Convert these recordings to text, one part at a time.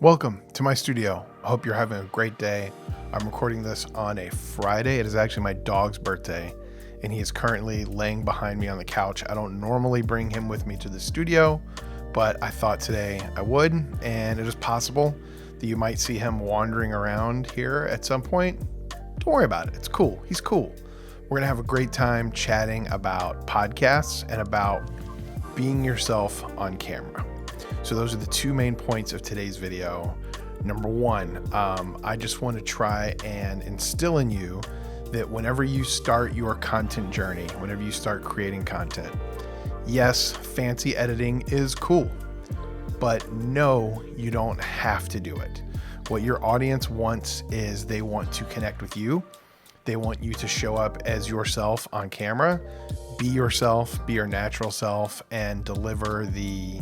Welcome to my studio. I hope you're having a great day. I'm recording this on a Friday. It is actually my dog's birthday, and he is currently laying behind me on the couch. I don't normally bring him with me to the studio, but I thought today I would, and it is possible that you might see him wandering around here at some point. Don't worry about it. It's cool. He's cool. We're going to have a great time chatting about podcasts and about being yourself on camera. So those are the two main points of today's video. Number one, I just want to try and instill in you that whenever you start your content journey, whenever you start creating content, yes, fancy editing is cool, but no, you don't have to do it. What your audience wants is they want to connect with you. They want you to show up as yourself on camera, be yourself, be your natural self, and deliver the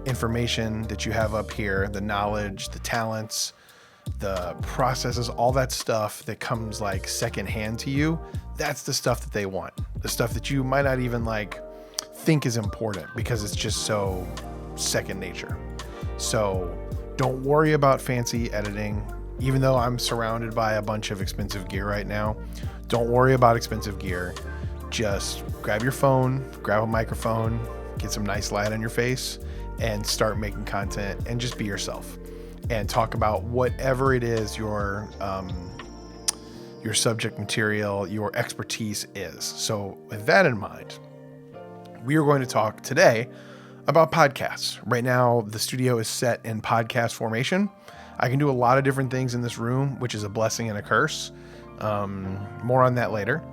information that you have up here, the knowledge, the talents, the processes, all that stuff that comes like secondhand to you. That's the stuff that they want. The stuff that you might not even like think is important because it's just so second nature. So don't worry about fancy editing. Even though I'm surrounded by a bunch of expensive gear right now, don't worry about expensive gear. Just grab your phone, grab a microphone, get some nice light on your face, and start making content and just be yourself and talk about whatever it is your subject material, your expertise is. So with that in mind, we are going to talk today about podcasts. Right now, the studio is set in podcast formation. I can do a lot of different things in this room, which is a blessing and a curse. More on that later.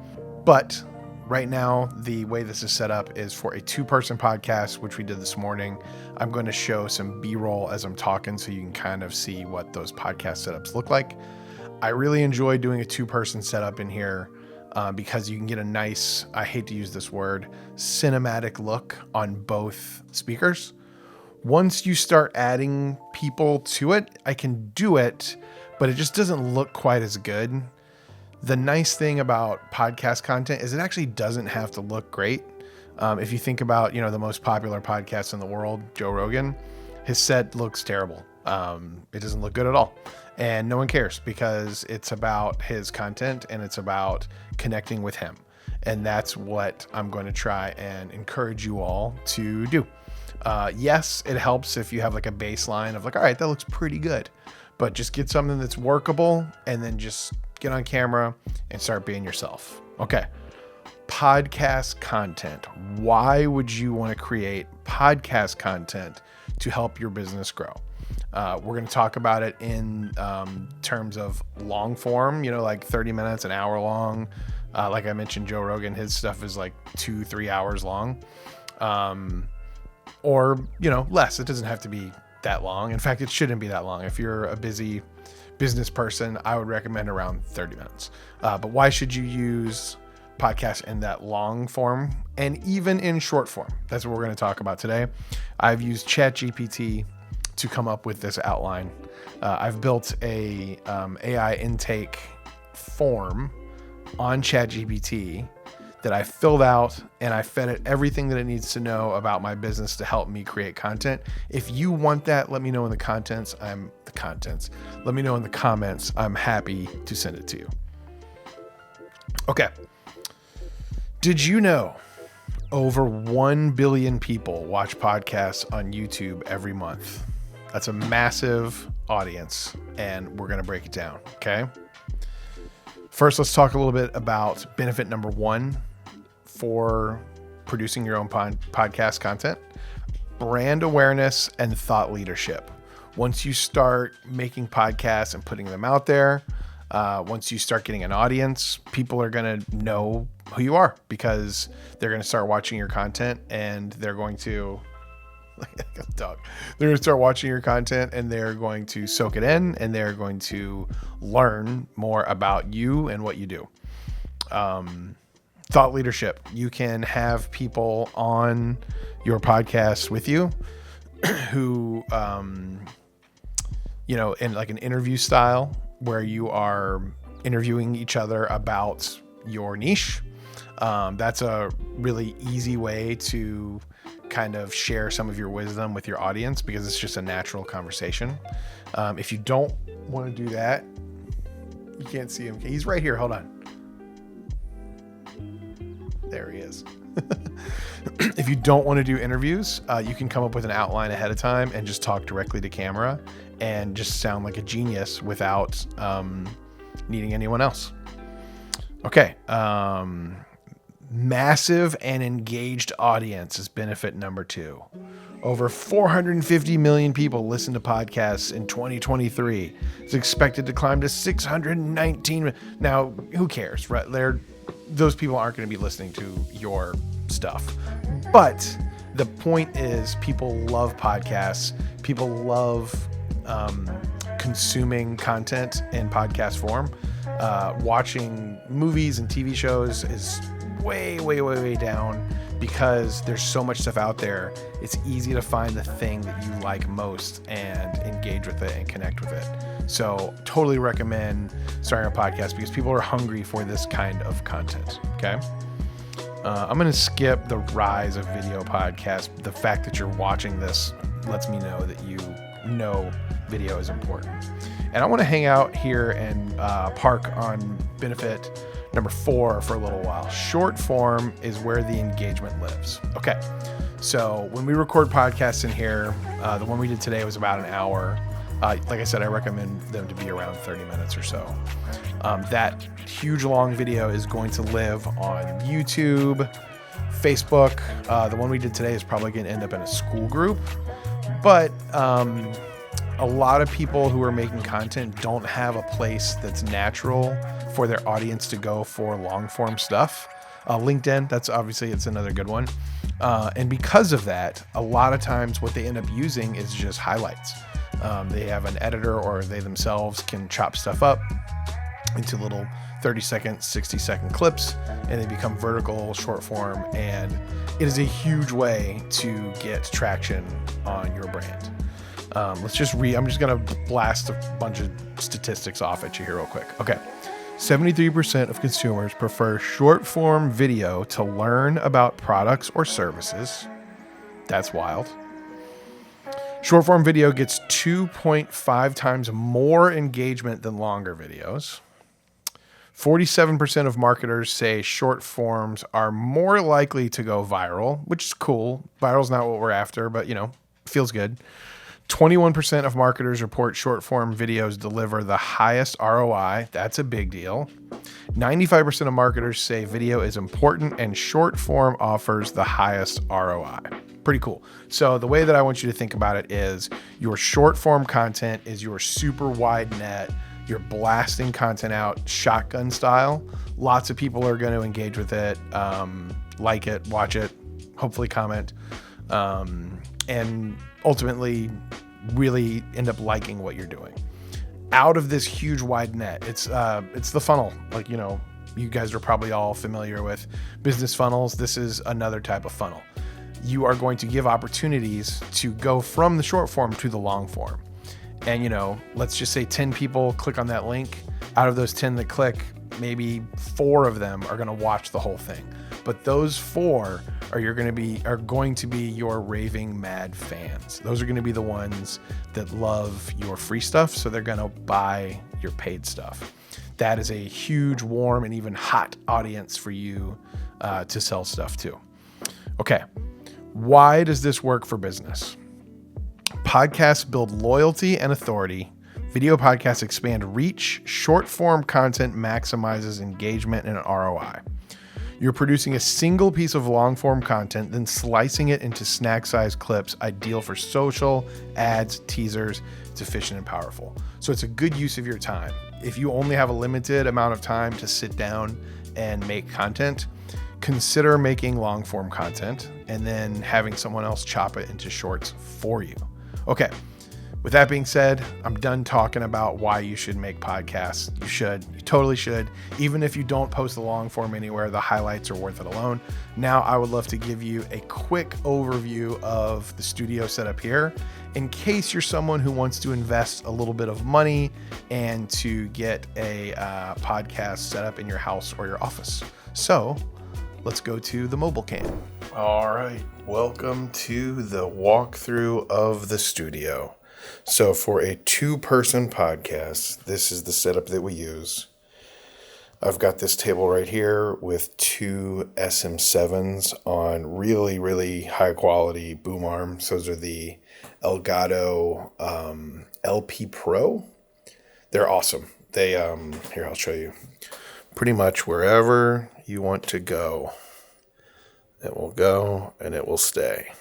But right now, the way this is set up is for a two-person podcast, which we did this morning. I'm going to show some B-roll as I'm talking so you can kind of see what those podcast setups look like. I really enjoy doing a two-person setup in here because you can get a nice, I hate to use this word, cinematic look on both speakers. Once you start adding people to it, I can do it, but it just doesn't look quite as good. The nice thing about podcast content is it actually doesn't have to look great. If you think about, the most popular podcast in the world, Joe Rogan, his set looks terrible. It doesn't look good at all. And no one cares because it's about his content and it's about connecting with him. And that's what I'm going to try and encourage you all to do. Yes, it helps if you have like a baseline of like, all right, that looks pretty good, but just get something that's workable and then just get on camera and start being yourself. Okay. Podcast content. Why would you want to create podcast content to help your business grow? We're going to talk about it in terms of long form, like 30 minutes, an hour long. Like I mentioned, Joe Rogan, his stuff is like 2-3 hours long. Or, less. It doesn't have to be that long. In fact, it shouldn't be that long. If you're a busy business person, I would recommend around 30 minutes. But why should you use podcasts in that long form and even in short form? That's what we're going to talk about today. I've used ChatGPT to come up with this outline. I've built a AI intake form on ChatGPT that I filled out and I fed it everything that it needs to know about my business to help me create content. If you want that, let me know in the contents. Let me know in the comments. I'm happy to send it to you. Okay. Did you know over 1 billion people watch podcasts on YouTube every month? That's a massive audience, and we're going to break it down. Okay. First, let's talk a little bit about benefit number one for producing your own podcast content: brand awareness and thought leadership. Once you start making podcasts and putting them out there, once you start getting an audience, people are going to know who you are because they're going to start watching your content and they're going to They're going to start watching your content and they're going to soak it in and they're going to learn more about you and what you do. Thought leadership. You can have people on your podcast with you who, in like an interview style where you are interviewing each other about your niche. That's a really easy way to kind of share some of your wisdom with your audience because it's just a natural conversation. If you don't want to do that, you can't see him. He's right here. Hold on. There he is. If you don't want to do interviews, you can come up with an outline ahead of time and just talk directly to camera and just sound like a genius without needing anyone else. Okay. Massive and engaged audience is benefit number 2. Over 450 million people listen to podcasts in 2023. It's expected to climb to 619. Now, who cares, right? Those people aren't going to be listening to your stuff. But the point is, people love podcasts. People love consuming content in podcast form. Watching movies and TV shows is way down because there's so much stuff out there. It's easy to find the thing that you like most and engage with it and connect with it. So totally recommend starting a podcast because people are hungry for this kind of content. Okay. I'm going to skip the rise of video podcasts. The fact that you're watching this lets me know that you know video is important. And I want to hang out here and park on benefit number 4 for a little while. Short form is where the engagement lives. Okay. So when we record podcasts in here, the one we did today was about an hour. Like I said, I recommend them to be around 30 minutes or so. That huge long video is going to live on YouTube, Facebook. The one we did today is probably going to end up in a school group. But a lot of people who are making content don't have a place that's natural for their audience to go for long form stuff. LinkedIn, it's another good one. And because of that, a lot of times what they end up using is just highlights. They have an editor or they themselves can chop stuff up into little 30-second, 60-second clips, and they become vertical, short form, and it is a huge way to get traction on your brand. I'm just going to blast a bunch of statistics off at you here real quick. Okay. 73% of consumers prefer short form video to learn about products or services. That's wild. Short form video gets 2.5 times more engagement than longer videos. 47% of marketers say short forms are more likely to go viral, which is cool. Viral's not what we're after, but feels good. 21% of marketers report short form videos deliver the highest ROI. That's a big deal. 95% of marketers say video is important and short form offers the highest ROI. Pretty cool. So the way that I want you to think about it is your short form content is your super wide net. You're blasting content out shotgun style. Lots of people are going to engage with it, like it, watch it, hopefully comment, and ultimately really end up liking what you're doing. Out of this huge wide net, it's the funnel. You guys are probably all familiar with business funnels. This is another type of funnel. You are going to give opportunities to go from the short form to the long form. And, let's just say 10 people click on that link. Out of those 10 that click, maybe 4 of them are going to watch the whole thing. But those 4 are going to be your raving mad fans. Those are going to be the ones that love your free stuff. So they're going to buy your paid stuff. That is a huge, warm, and even hot audience for you to sell stuff to. Okay. Why does this work for business? Podcasts build loyalty and authority. Video podcasts expand reach. Short form content maximizes engagement and ROI. You're producing a single piece of long form content, then slicing it into snack sized clips, ideal for social, ads, teasers. It's efficient and powerful. So it's a good use of your time. If you only have a limited amount of time to sit down and make content, consider making long form content and then having someone else chop it into shorts for you. Okay. With that being said, I'm done talking about why you should make podcasts. You should. You totally should. Even if you don't post the long form anywhere, the highlights are worth it alone. Now, I would love to give you a quick overview of the studio setup here in case you're someone who wants to invest a little bit of money and to get a podcast set up in your house or your office. So let's go to the mobile cam. All right, welcome to the walkthrough of the studio. So for a two-person podcast, this is the setup that we use. I've got this table right here with two SM7s on really, really high quality boom arms. Those are the Elgato LP Pro. They're awesome. They, here, I'll show you. Pretty much wherever you want to go, it will go and it will stay.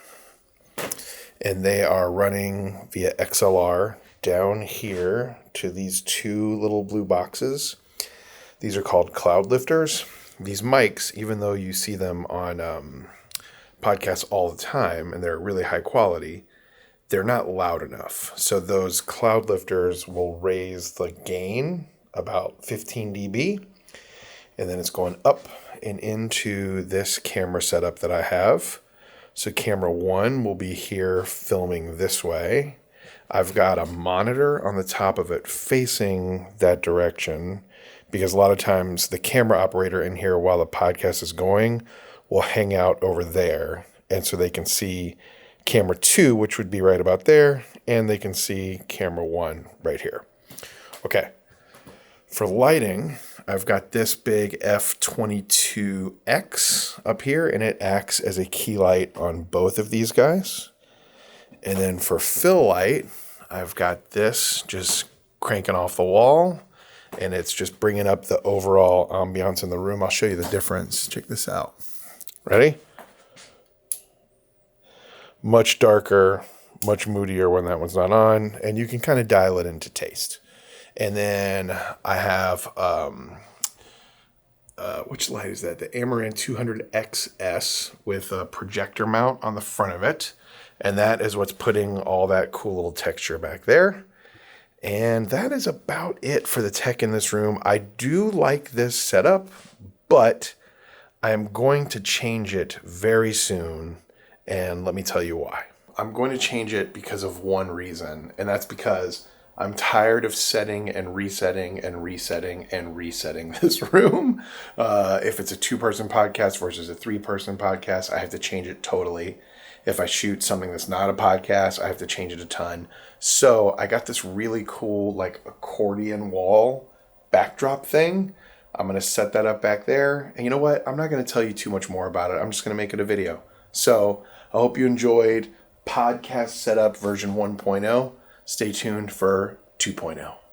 And they are running via XLR down here to these two little blue boxes. These are called cloud lifters. These mics, even though you see them on podcasts all the time and they're really high quality, they're not loud enough. So those cloud lifters will raise the gain about 15 dB. And then it's going up and into this camera setup that I have. So camera 1 will be here filming this way. I've got a monitor on the top of it facing that direction, because a lot of times the camera operator in here while the podcast is going will hang out over there. And so they can see camera 2, which would be right about there, and they can see camera 1 right here. Okay. For lighting, I've got this big F22X up here, and it acts as a key light on both of these guys. And then for fill light, I've got this just cranking off the wall, and it's just bringing up the overall ambiance in the room. I'll show you the difference. Check this out. Ready? Much darker, much moodier when that one's not on, and you can kind of dial it into taste. And then I have, which light is that? The Amaran 200XS with a projector mount on the front of it. And that is what's putting all that cool little texture back there. And that is about it for the tech in this room. I do like this setup, but I am going to change it very soon. And let me tell you why. I'm going to change it because of one reason, and that's because I'm tired of setting and resetting and resetting and resetting this room. If it's a two-person podcast versus a three-person podcast, I have to change it totally. If I shoot something that's not a podcast, I have to change it a ton. So I got this really cool like accordion wall backdrop thing. I'm going to set that up back there. And you know what? I'm not going to tell you too much more about it. I'm just going to make it a video. So I hope you enjoyed podcast setup version 1.0. Stay tuned for 2.0.